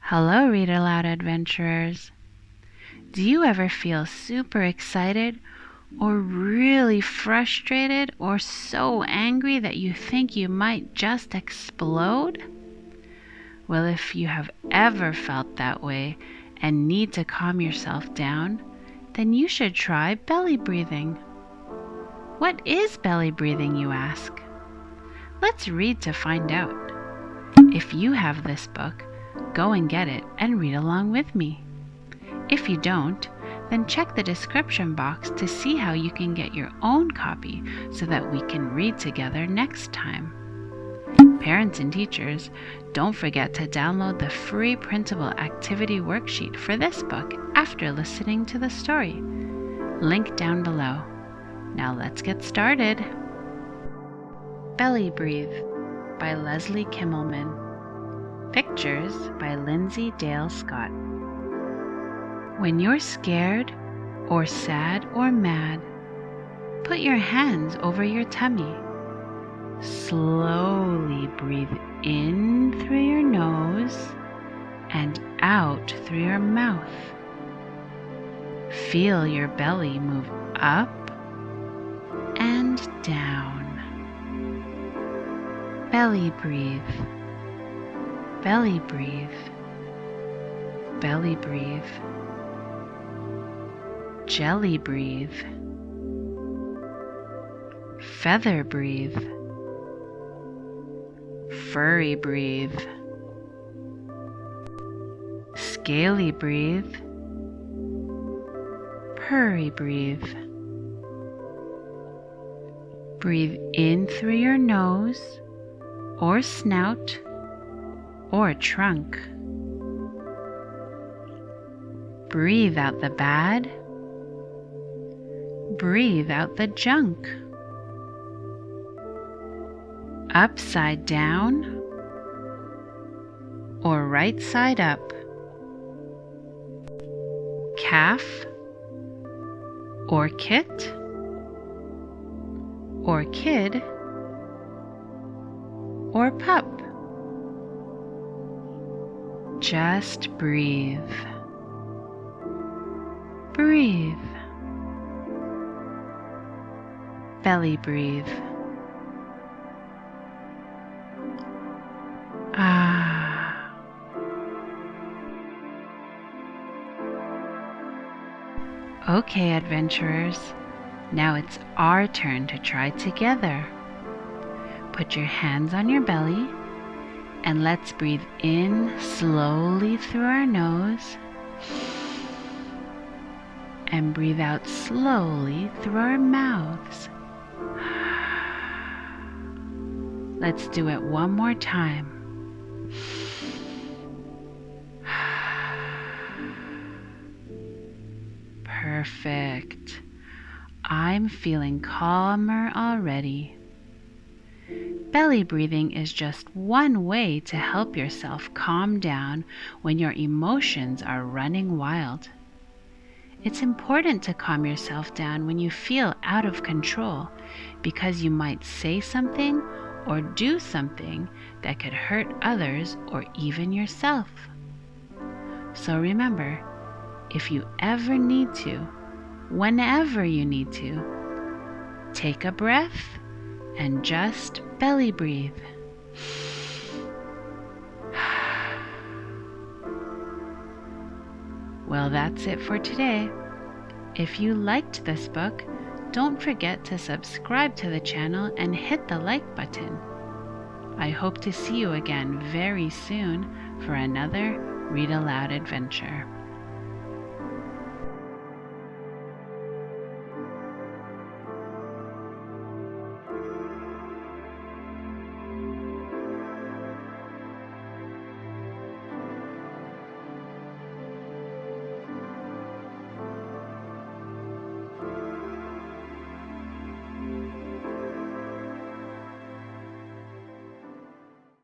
Hello, Read Aloud Adventurers. Do you ever feel super excited or really frustrated or so angry that you think you might just explode? Well, if you have ever felt that way and need to calm yourself down, then you should try belly breathing. What is belly breathing, you ask? Let's read to find out. If you have this book, go and get it and read along with me. If you don't, then check the description box to see how you can get your own copy so that we can read together next time. Parents and teachers, don't forget to download the free printable activity worksheet for this book after listening to the story. Link down below. Now let's get started. Belly Breathe by Leslie Kimmelman. Pictures by Lindsay Dale Scott. When you're scared or sad or mad, put your hands over your tummy. Slowly breathe in through your nose and out through your mouth. Feel your belly move up and down. Belly breathe. Belly breathe. Belly breathe. Jelly breathe. Feather breathe. Furry breathe. Scaly breathe. Purry breathe. Breathe in through your nose or snout or trunk. Breathe out the bad. Breathe out the junk. Upside down or right side up. Calf or kit or kid or pup. Just breathe. Breathe. Belly breathe. Ah. Okay, adventurers. Now it's our turn to try together. Put your hands on your belly and let's breathe in slowly through our nose and breathe out slowly through our mouths. Let's do it one more time. Perfect. I'm feeling calmer already. Belly breathing is just one way to help yourself calm down when your emotions are running wild. It's important to calm yourself down when you feel out of control because you might say something or do something that could hurt others or even yourself. So remember, if you ever need to, whenever you need to, take a breath and just belly breathe. Well, that's it for today. If you liked this book, don't forget to subscribe to the channel and hit the like button. I hope to see you again very soon for another Read Aloud adventure.